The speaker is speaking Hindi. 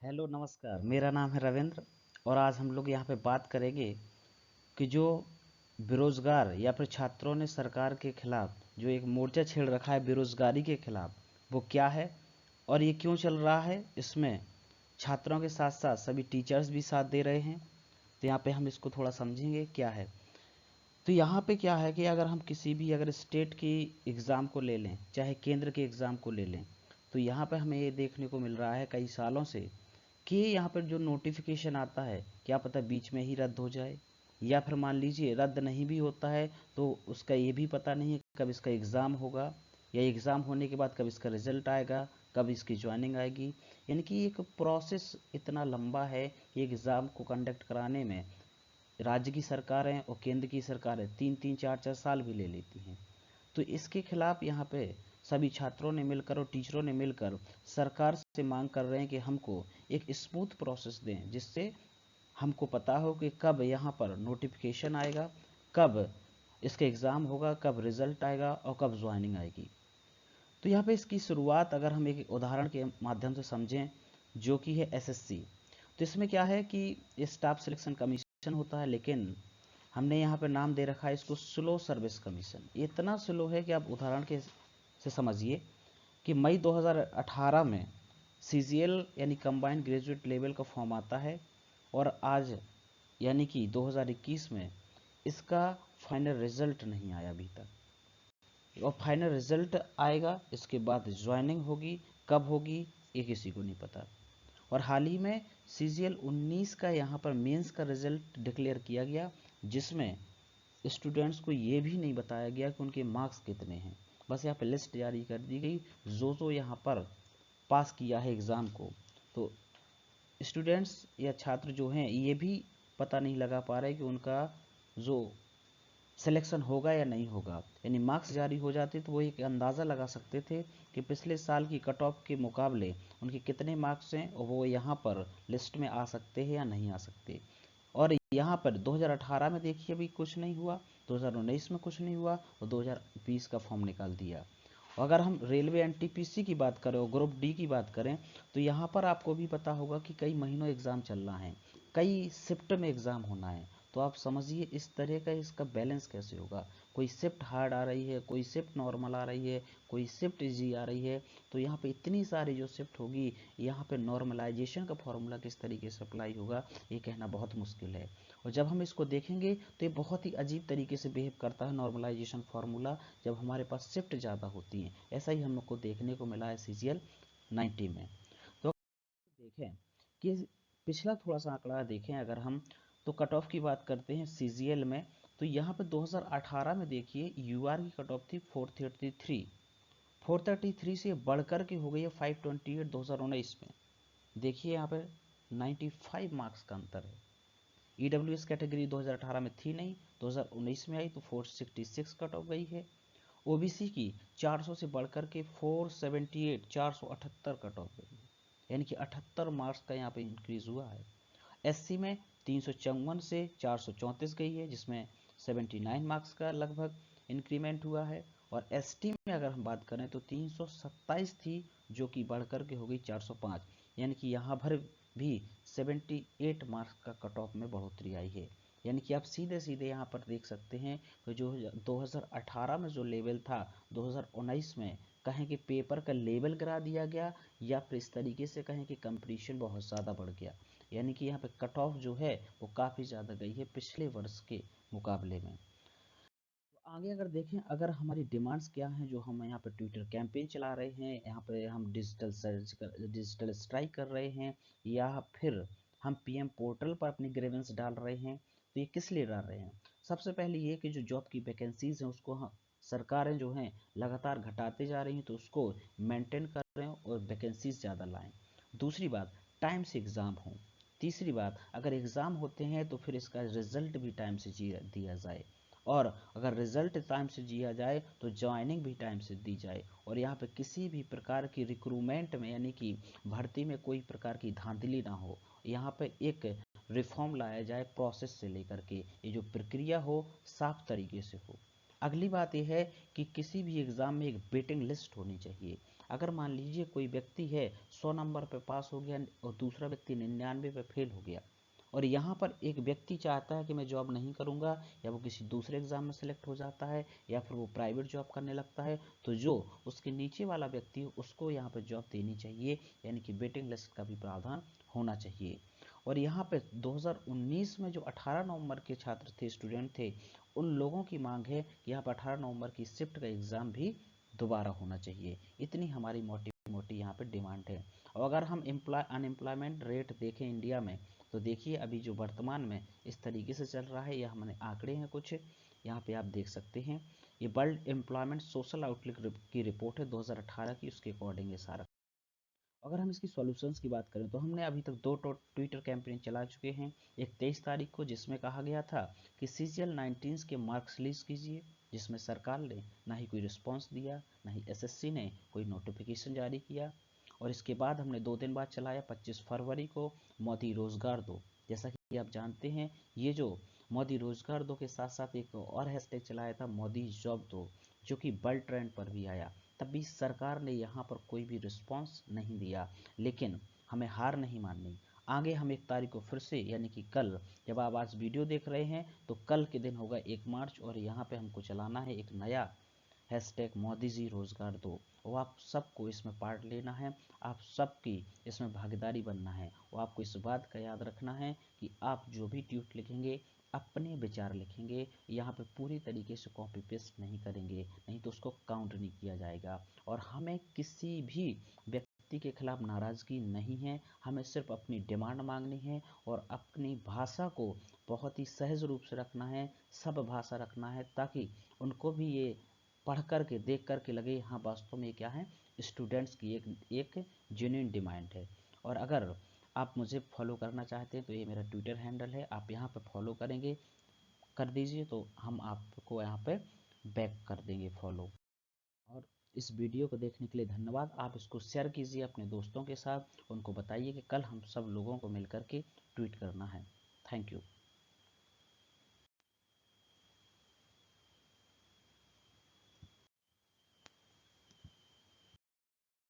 हेलो नमस्कार। मेरा नाम है रविंद्र और आज हम लोग यहाँ पे बात करेंगे कि जो बेरोजगार या फिर छात्रों ने सरकार के खिलाफ जो एक मोर्चा छेड़ रखा है बेरोजगारी के खिलाफ, वो क्या है और ये क्यों चल रहा है। इसमें छात्रों के साथ साथ सभी टीचर्स भी साथ दे रहे हैं। तो यहाँ पे हम इसको थोड़ा समझेंगे क्या है। तो यहाँ पे क्या है कि अगर हम किसी भी अगर स्टेट की एग्ज़ाम को ले लें, चाहे केंद्र के एग्ज़ाम को ले लें, तो यहाँ पे हमें ये देखने को मिल रहा है कई सालों से कि यहाँ पर जो नोटिफिकेशन आता है क्या पता बीच में ही रद्द हो जाए, या फिर मान लीजिए रद्द नहीं भी होता है तो उसका ये भी पता नहीं है कब इसका एग्ज़ाम होगा, या एग्ज़ाम होने के बाद कब इसका रिजल्ट आएगा, कब इसकी ज्वाइनिंग आएगी। यानी कि एक प्रोसेस इतना लंबा है कि एग्ज़ाम को कंडक्ट कराने में राज्य की सरकारें और केंद्र की सरकारें 3-3 4-4 साल भी ले लेती हैं। तो इसके खिलाफ यहाँ पे सभी छात्रों ने मिलकर और टीचरों ने मिलकर सरकार से मांग कर रहे हैं कि हमको एक स्मूथ प्रोसेस दें, जिससे हमको पता हो कि कब यहाँ पर नोटिफिकेशन आएगा, कब इसका एग्ज़ाम होगा, कब रिजल्ट आएगा और कब ज्वाइनिंग आएगी। तो यहाँ पे इसकी शुरुआत अगर हम एक उदाहरण के माध्यम से समझें, जो कि है एसएससी। तो इसमें क्या है कि स्टाफ सिलेक्शन कमीशन होता है, लेकिन हमने यहाँ पे नाम दे रखा है इसको स्लो सर्विस कमीशन। ये इतना स्लो है कि आप उदाहरण के से समझिए कि मई 2018 में सीजीएल यानी कंबाइंड ग्रेजुएट लेवल का फॉर्म आता है, और आज यानी कि 2021 में इसका फाइनल रिजल्ट नहीं आया अभी तक। और फाइनल रिजल्ट आएगा, इसके बाद ज्वाइनिंग होगी, कब होगी ये किसी को नहीं पता। और हाल ही में सीजीएल 19 का यहाँ पर मेंस का रिजल्ट डिक्लेयर किया गया, जिसमें स्टूडेंट्स को ये भी नहीं बताया गया कि उनके मार्क्स कितने हैं। बस यहाँ पे लिस्ट जारी कर दी गई जो यहाँ पर पास किया है एग्ज़ाम को। तो स्टूडेंट्स या छात्र जो हैं ये भी पता नहीं लगा पा रहे कि उनका जो सिलेक्शन होगा या नहीं होगा। यानी मार्क्स जारी हो जाते तो वो एक अंदाज़ा लगा सकते थे कि पिछले साल की कट ऑफ के मुकाबले उनके कितने मार्क्स हैं और वो यहाँ पर लिस्ट में आ सकते हैं या नहीं आ सकते। और यहाँ पर 2018 में देखिए अभी कुछ नहीं हुआ, 2019 में कुछ नहीं हुआ और 2020 का फॉर्म निकाल दिया। अगर हम रेलवे एनटीपीसी की बात करें और ग्रुप डी की बात करें, तो यहाँ पर आपको भी पता होगा कि कई महीनों एग्ज़ाम चल रहा है, कई शिफ्ट में एग्ज़ाम होना है। तो आप समझिए इस तरह का इसका बैलेंस कैसे होगा। कोई शिफ्ट हार्ड आ रही है, कोई शिफ्ट नॉर्मल आ रही है, कोई शिफ्ट इजी आ रही है। तो यहाँ पे इतनी सारी जो शिफ्ट होगी, यहाँ पे नॉर्मलाइजेशन का फॉर्मूला किस तरीके से अप्लाई होगा ये कहना बहुत मुश्किल है। और जब हम इसको देखेंगे तो ये बहुत ही अजीब तरीके से बिहेव करता है नॉर्मलाइजेशन फार्मूला, जब हमारे पास शिफ्ट ज़्यादा होती हैं। ऐसा ही हम लोग को देखने को मिला है सीजीएल 90 में। तो देखें कि पिछला थोड़ा सा आंकड़ा देखें अगर हम, तो कट ऑफ की बात करते हैं सीजीएल में। तो यहाँ पे 2018 में देखिए यूआर की कट ऑफ थी 433, 433 से बढ़कर के हो गई है 528 2019 में। देखिए यहाँ पे 95 मार्क्स का अंतर है। ईडब्ल्यूएस कैटेगरी 2018 में थी नहीं, 2019 में आई तो 466 कट ऑफ गई है। ओबीसी की 400 से बढ़कर के 478 478 कट ऑफ गई है, यानी कि 78 मार्क्स का यहाँ पे इंक्रीज हुआ है। एससी में 354 से 434 गई है, जिसमें 79 मार्क्स का लगभग इंक्रीमेंट हुआ है। और एसटी में अगर हम बात करें तो 327 थी, जो कि बढ़कर के हो गई 405, यानी कि यहाँ पर भी 78 मार्क्स का कट ऑफ में बढ़ोतरी आई है। यानी कि आप सीधे सीधे यहाँ पर देख सकते हैं कि जो 2018 में जो लेवल था 2019 में कहें कि पेपर का लेवल गिरा दिया गया, या फिर इस तरीके से कहें कि कंपटीशन बहुत ज़्यादा बढ़ गया। यानी कि यहाँ पे कट ऑफ जो है वो काफ़ी ज़्यादा गई है पिछले वर्ष के मुकाबले में। तो आगे अगर देखें, अगर हमारी डिमांड्स क्या हैं, जो हम यहाँ पे ट्विटर कैंपेन चला रहे हैं, यहाँ पे हम डिजिटल स्ट्राइक कर रहे हैं, या फिर हम पीएम पोर्टल पर अपनी ग्रीवेंस डाल रहे हैं, तो ये किस लिए डाल रहे हैं। सबसे पहले ये कि जो जॉब की वैकेंसीज हैं उसको हम सरकारें जो हैं लगातार घटाते जा रही हैं, तो उसको मेंटेन कर रहे हैं और वैकेंसीज ज़्यादा लाएं। दूसरी बात, टाइम से एग्ज़ाम हो। तीसरी बात, अगर एग्ज़ाम होते हैं तो फिर इसका रिजल्ट भी टाइम से दिया जाए, और अगर रिजल्ट टाइम से दिया जाए तो ज्वाइनिंग भी टाइम से दी जाए। और यहाँ पे किसी भी प्रकार की रिक्रूटमेंट में यानी कि भर्ती में कोई प्रकार की धांधली ना हो। यहाँ पे एक रिफॉर्म लाया जाए प्रोसेस से लेकर के, ये जो प्रक्रिया हो साफ तरीके से हो। अगली बात यह है कि किसी भी एग्ज़ाम में एक वेटिंग लिस्ट होनी चाहिए। अगर मान लीजिए कोई व्यक्ति है 100 नंबर पे पास हो गया और दूसरा व्यक्ति 99 पे फेल हो गया, और यहाँ पर एक व्यक्ति चाहता है कि मैं जॉब नहीं करूँगा, या वो किसी दूसरे एग्जाम में सेलेक्ट हो जाता है, या फिर वो प्राइवेट जॉब करने लगता है, तो जो उसके नीचे वाला व्यक्ति है उसको यहाँ पर जॉब देनी चाहिए, यानी कि वेटिंग लिस्ट का भी प्रावधान होना चाहिए। और यहाँ पे 2019 में जो 18 नवंबर के छात्र थे, स्टूडेंट थे, उन लोगों की मांग है कि यहाँ पर 18 नवंबर की शिफ्ट का एग्ज़ाम भी दोबारा होना चाहिए। इतनी हमारी मोटी मोटी यहाँ पे डिमांड है। और अगर हम अनएम्प्लॉयमेंट रेट देखें इंडिया में, तो देखिए अभी जो वर्तमान में इस तरीके से चल रहा है, यह हमने आंकड़े हैं कुछ, यहाँ पे आप देख सकते हैं। ये वर्ल्ड एम्प्लॉयमेंट सोशल आउटलुक की रिपोर्ट है 2018 की, उसके अकॉर्डिंग ये सारा। अगर हम इसकी सॉल्यूशंस की बात करें तो हमने अभी तक दो ट्विटर कैंपेन चला चुके हैं। एक 23 तारीख को जिसमें कहा गया था कि CGL 19 के मार्क्स रिलीज कीजिए, जिसमें सरकार ने ना ही कोई रिस्पॉन्स दिया, ना ही SSC ने कोई नोटिफिकेशन जारी किया। और इसके बाद हमने 2 दिन बाद चलाया 25 फरवरी को मोदी रोजगार दो। जैसा कि आप जानते हैं, ये जो मोदी रोजगार दो के साथ साथ एक और हैशटैग चलाया था मोदी जॉब दो, जो कि वर्ल्ड ट्रेंड पर भी आया। तब भी सरकार ने यहाँ पर कोई भी रिस्पॉन्स नहीं दिया, लेकिन हमें हार नहीं माननी। आगे हम 1 तारीख को फिर से, यानी कि कल, जब आप आज वीडियो देख रहे हैं तो कल के दिन होगा 1 मार्च, और यहाँ पे हमको चलाना है एक नया हैशटैग मोदी जी रोजगार दो। और आप सबको इसमें पार्ट लेना है, आप सबकी इसमें भागीदारी बनना है। और आपको इस बात का याद रखना है कि आप जो भी ट्वीट लिखेंगे अपने विचार लिखेंगे, यहाँ पे पूरी तरीके से कॉपी पेस्ट नहीं करेंगे, नहीं तो उसको काउंट नहीं किया जाएगा। और हमें किसी भी व्यक्ति के खिलाफ नाराज़गी नहीं है, हमें सिर्फ अपनी डिमांड मांगनी है और अपनी भाषा को बहुत ही सहज रूप से रखना है, सब भाषा रखना है, ताकि उनको भी ये पढ़ कर के देख कर के लगे हाँ वास्तव में क्या है, स्टूडेंट्स की एक जेन्युइन डिमांड है। और अगर आप मुझे फॉलो करना चाहते हैं तो ये मेरा ट्विटर हैंडल है, आप यहाँ पे फॉलो करेंगे, कर दीजिए, तो हम आपको यहाँ पे बैक कर देंगे फॉलो। और इस वीडियो को देखने के लिए धन्यवाद। आप इसको शेयर कीजिए अपने दोस्तों के साथ, उनको बताइए कि कल हम सब लोगों को मिलकर के ट्वीट करना है। Thank you.